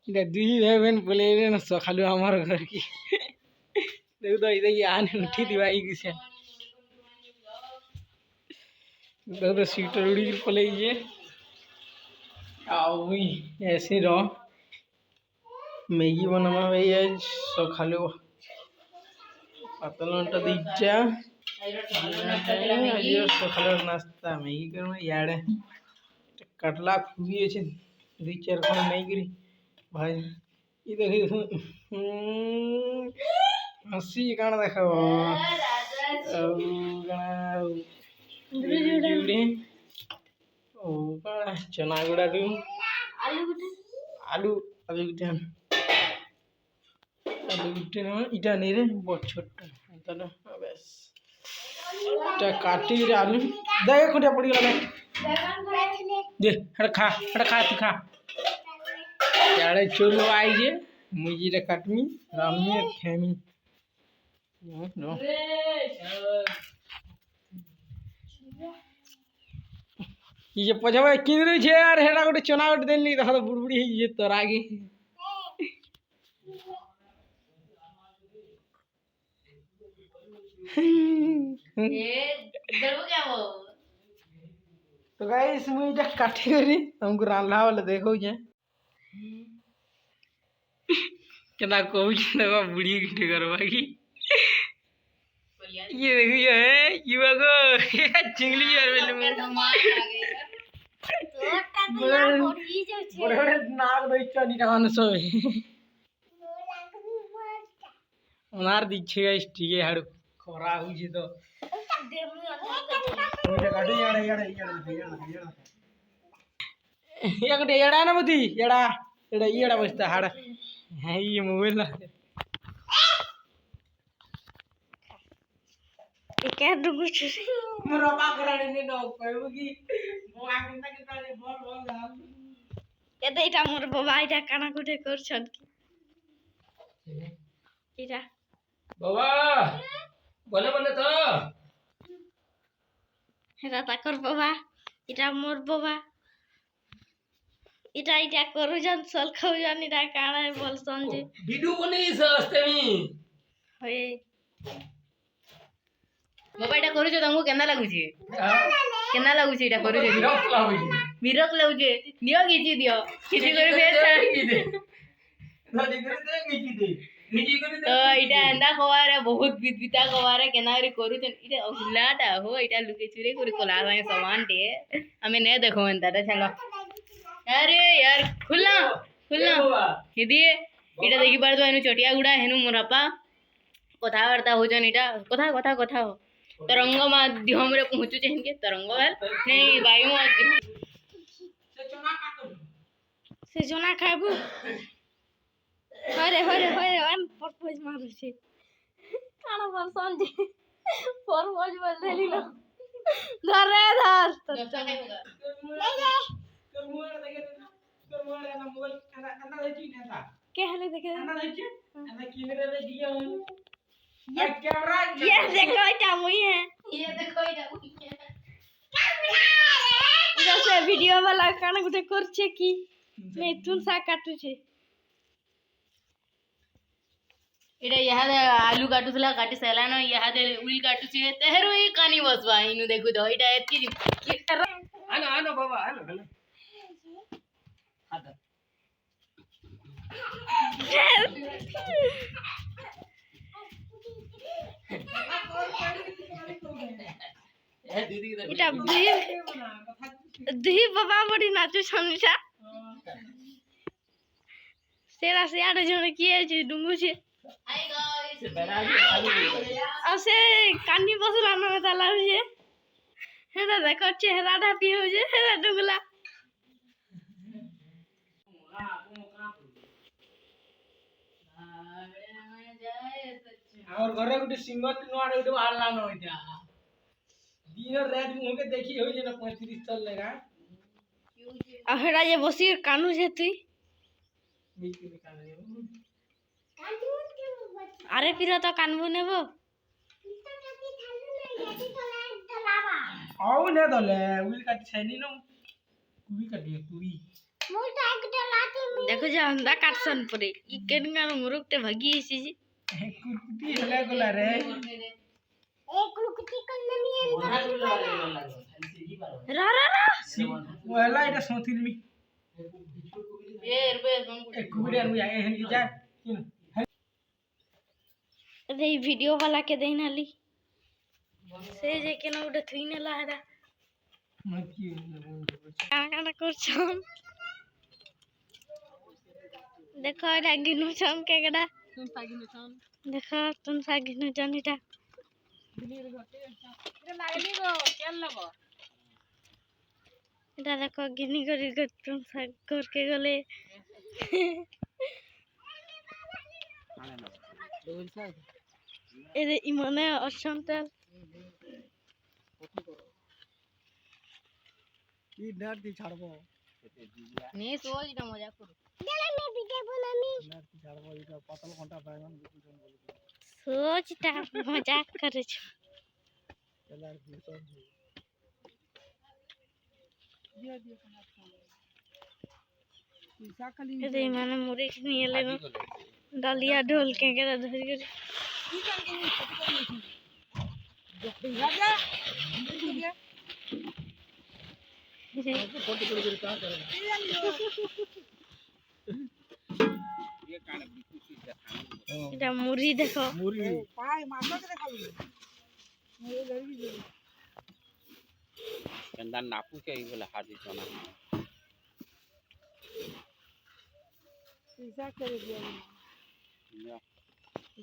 এটা দুই ভাই বোন বলে এলেন সকালে আমার ঘর কি দেখো তো এই দেখি আনে উঠি দিবা এই গেছে देखो तो सीटर उड़ी पले ये आओ भी ऐसे रहो मैगी बनावा भाई आज सकाले पतलंटा दीचा आज सकाले नाश्ता मैगी करना यार कटला खुबी আছে দুই চার কোন मैगी भाई ये देखो हंसी काना देखाओ जुड़ी ओ काना चना गुड़ा दू आलू आलू गुटे ना इटा नहीं रे बहुत छोटा ताले बस टा काटी रे आलू दे खुटिया पड़ी गला दे खा तू खा यारे चलो आई जे मुजी रे काटमी रामी खेमी नो ये पछावे किन रे छे यार हेडा गोटे चना गोटे देली देखा तो बुड़बुड़ी हे जे तोर आगे ये देबो क्या वो तो गाइस मुई इटा काटी करी हमको रांधला वाला देखो जे केना कहू जे देखो बुढ़ी के करवा की ये देखो ये है युवा को चिंगली यार बेले में बड़े नाग दैचा नी डान सोए ओनार दीछे गाइस ठीक है हाडू खरा हुई जे तो काटी याडा याडा ये कटे याडा ना बदी याडा एडा याडा बसता हाडा है ये मोबाइल ना क्या दुगु मोरा बा कराने ने नो कहबो की बोआ किंता किंता जे बोल गाल एते এটা মোর বাবা এটা কানা কুটে করছন কি এটা বাবা বলে বলে তো এটা তাকর বাবা এটা মোর বাবা এটা এটা করুজন সল খাউজন এটা কানা বলছন যে ভিডিও বনেইছ তুমি হই बाबा এটা করুছো তমু কেনা লাগুছি কেনা লাগুছি এটা করুছো বিরক লাগুছে নিও গিজি দিও কিছু করে ফের কি দে নদি করে দে গিজি দে গিজি করে দে তো এটা এন্ডা খওয়ারে বহুত বিবিতা খওয়ারে কেনা রে করুছো এটা অহুলাটা हो এটা লুকে চুরে করে কোলা যায় सामान दे हमें ने देखो एंदाটা ছাঙ্গা अरे यार खुला खुला किदी এটা দেখি পার তো এনু চটিয়া গুড়া হেনু মোরাপা কথা বার্তা होजन এটা কথা কথা কথা तरंग माध्यम रे पहुंचु चाहिए के तरंग नहीं वायु माध्यम से चना खाबू हरे हरे हरे हम परपोज मारू छे काना बरसन जे परपोज बोल देली लो धर रे धर ले ले कर मुआ ना मोबाइल ana देची ना के हले देखे ana देची ana किने रे दिया ये कैमरा ये देखो इटा मुई है ये देखो इटा मुई है कैमरा जैसे वीडियो वाला काना गुटे करछे की मैं तुन सा काटू छे इटा यहा आलू काटुसला काटी सलानो यहा दे उइल काटू छे तेहरो ई कानी बसवा इनु देखु तो इटा एतकी आनो आनो बाबा आनो आनो हाथ এটা দুই বাবা বড়ি নাচু সমঝা সেরা সে আড়ে জনে কি আছে ডুঙ্গুছে হাই গাইস আসে কানি বসলা না তালা হইছে হেডা দেখছে হেডাটা পি হইছে হেডা ডুগলা और घरे गुटे सिंगर नोआरे गुटे आला न होइता दिन रात मुके देखी होई जे ना 35 चल लेगा आ हेडा जे बसी कानू जे तुई मिकी कानू अरे फिर तो कानबो नेबो आउ ने दले उइल काट छैनी न कुबी काटी कुबी देखो जे अंधा काटसन परे ई केन गान मुरुकटे भागी आसी जी कुकुटी हला गोला रे रा रा रा वाला এটা সতিল মি ए रुपए कुकुटी আর মুই আগে হেলি যা रे वीडियो वाला के देना ली से जे केन उडे थुइने लाडा मत की काना करछन देखो एटा गिनु छम केगडा तुम सागिनु छम देखो तुम सागिनु जनिटा दिलीर घटे रे लागली गो केन लगो এটা দেখো গিনি করি তুম সাগ করকে গলে এরে ইমানে অশান্তাল কি ডার দি ছাড়বো নে সোজ এটা মজা করো ডার দি ছাড়বো এটা পাতল ঘন্টা বাইমান বুঝুন বলি সোজটা মজা করেছ ডার দি সব দিয়া দিয়া খানা पैसा खाली এরে মানে মুড়ি নিয়ে এলেন ডালিয়া ঢোল কেকেরা ধরে করে কি কান কি কত করে রাজা দিয়া फोटो कर का करे ये कान बिकुसी देखा এটা মুড়ি দেখো मुरी पाय मासा के देखाबी मोरे धरबी जे चंदन नापू के ही बोले हाथ सोना पैसा करे दिया या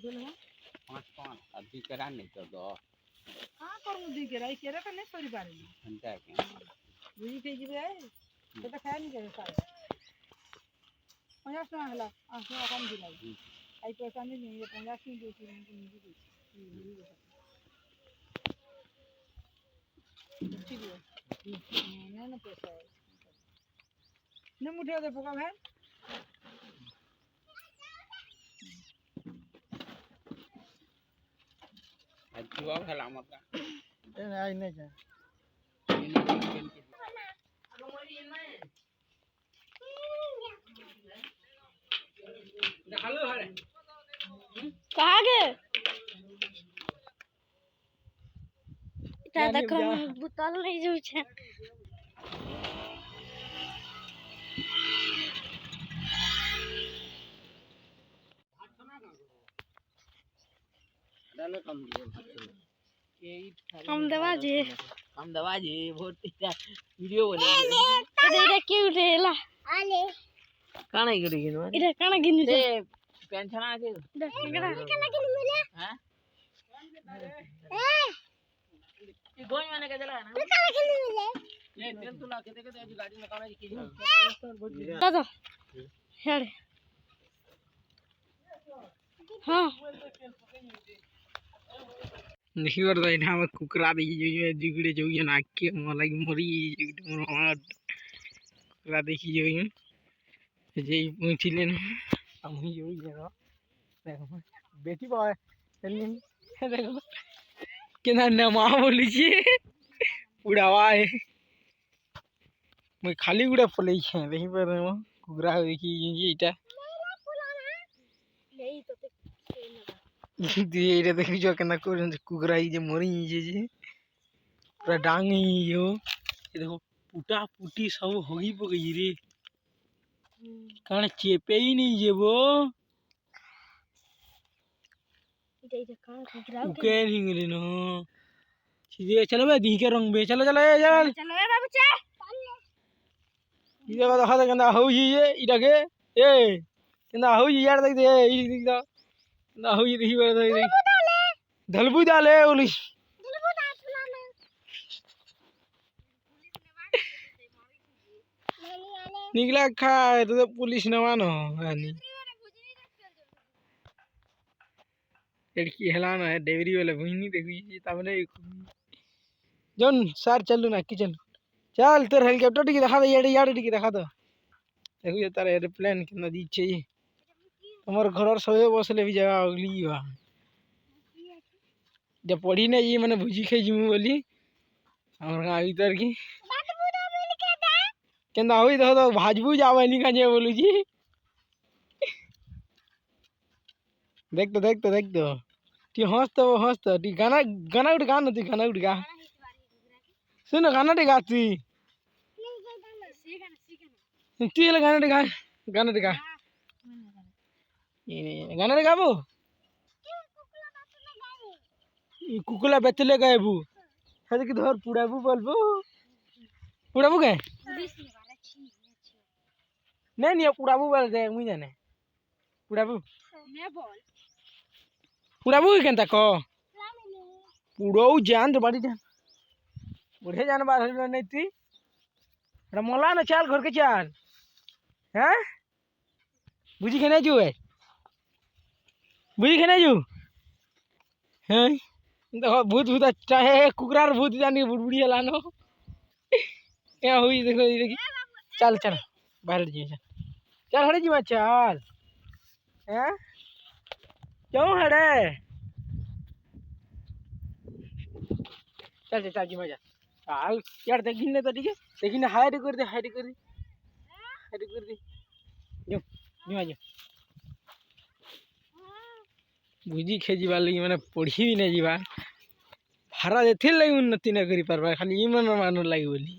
बोल हां 5 अभी करा नहीं तो दो हां कर मुदी के राई केरा का नहीं सरी पारे घंटा के बुझी के जिबे तो खाया नहीं करे सारे 50 टका हला आसो कम दिलाई आई पैसा नहीं ये 50 की देती नहीं दी ठीक है ना पैसा है ने मुठे दे पोका भाई जुआ खेला मत ए आई नहीं क्या हेलो हरे कहाँ गए এটা দেখো বোতল नहीं যাচ্ছে डालो कम हम दवा जे बहुत वीडियो बने এটা কি উঠেলা আলে काना गिरी गिनो এটা কানা গিনি ए पेंशन आके কেডা কানা গিনি মিলে हां এ ये गोई मैंने के चला ना কানা গিনি মিলে ये तेल तुला के देखे आज गाड़ी में काना की দাদা হেড়ে हां नहीं कर दो इना में कुकरा दी जो जिगड़े जो ये नाक के मला की मरी जिगड़े मोर कुकरा देखी जो ये जे मुछिले न हम जो ये रो देखो बेटी बॉय चलिए देखो केना नमा बोली छी उड़ावा है मैं खाली गुड़ा पले छे देखि पर कुकरा देखी ये इटा यही तो ये देखी जो केना को कुकरा जे मरी जे पूरा डांग यो ये देखो पुटा पुटी सब होगी पगई रे कान चेपे ही नहीं जेबो এটা কানা কুকরা उके नहीं रे न सीधे चलो बे दी के रंग बे चलो चलो ए चल চলো এ বাবু চা इधर देखा दे केना हो ये इटा के ए केना हो यार देख दे ई देख दा केना हो देखी बर देख धलबू डाले ओली निकला खा तो पुलिस न मानो आनी लड़की हेलाना है डेवरी वाले भुइनी देखी तबने जोन सर चलू ना किचन चल तेरे हेलीकॉप्टर टिकी दिखा दे यार टिकी दिखा दो देखो ये तारा एरोप्लेन कितना दी चाहिए हमारे घर और सोए बसले भी जगह अगली बा जब पढ़ी ना ये मैंने भुजी खाई जिमु बोली हमारे गाँव इधर की केंदा होई तो भाजबू जावनी का जे बोलू जी देख तो ती हंस तो ती गाना गाना उठ गा न ती गाना उठ गा सुन गाना टे गा ती ती ले गाना टे गा ये गाना टे गाबो कुकुला बेचले गायबू है कि धर पुड़ाबू बोलबो पुड़ाबू के नहीं पुड़ाबू बोल दे मुई जाने पुड़ाबू पुड़ाबू केनता को पुड़ाऊ जान तो बाड़ी जान बुढ़े जान बाहर नहीं थी मला ना चाल घर के चाल हैं बुझी के नहीं जू है बुझी के नहीं जू हैं देखो भूत भूत चाहे कुकरार भूत जानी बुढ़बुढ़िया लानो क्या हुई देखो ये देखी चल चल बाहर जी चल हड़े जी चल हैं क्यों हड़े चल चल जी मजा चल यार देखी ना तो ठीक है देखी ना हाइड कर दे जो जो बुझी खेजी लगी मैंने पढ़ी भी नहीं जीवा भाड़ा देते लगी उन्नति न करी पार खाली मन मान लगी बोली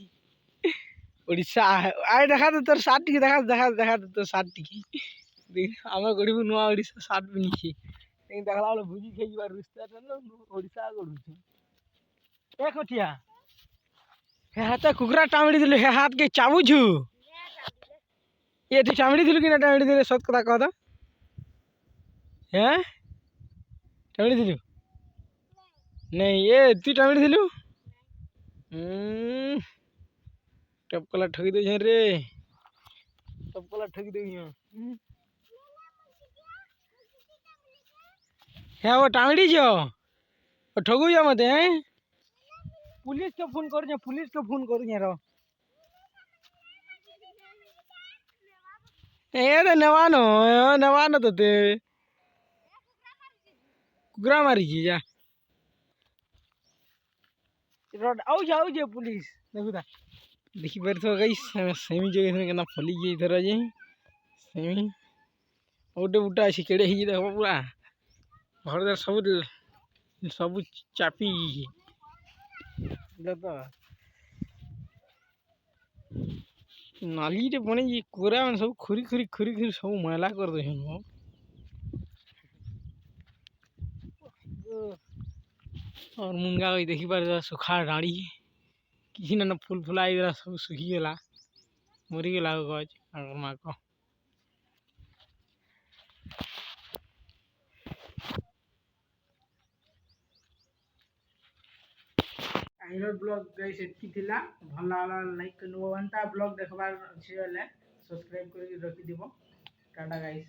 ओडिशा आए देखा तो तोर 60 टी देखा तो तोर 60 टी देख आमा गरीब नुआ ओडिशा 60 भी नहीं लेकिन देखला वाला बुझी खेजी बार रिश्ता न ओडिशा गडू छ एक होतिया हे हाथ कुकरा टामड़ी दिले हे हाथ के चाबू छु ये ती टामड़ी दिलु कि ना टामड़ी दिले सत कथा कह द हैं टामड़ी दिलु नहीं ये तू टामड़ी दिलु टपकला ठगी दे रे टपकला ठगी दे है वो टामड़ी जो वो ठगु जा मते हैं पुलिस को फोन कर रो ए तो नवानो तो ते कुकरा मारी जी जा रोड आउ जा पुलिस देखुदा देखी बार तो गाइस सेमी जगह केना फली जे इधर जे सेमी ओटे उटा अछि केड़े ही देखो पूरा घर दर सब चापी तो नाली रे बने जी कोरा मन सब खुरी सब मैला कर दे हो और मुंगा गई देखी बार सुखा डाड़ी किसी ना फूल फुलाई सब सुखी गला मरी गला गज माँ को आइर ब्लॉग गाइस एतकी थिला भल लागला लाइक करनो वंता ब्लॉग देखबार अछि बेले सब्सक्राइब करके रखि दिबो टाटा गाइस।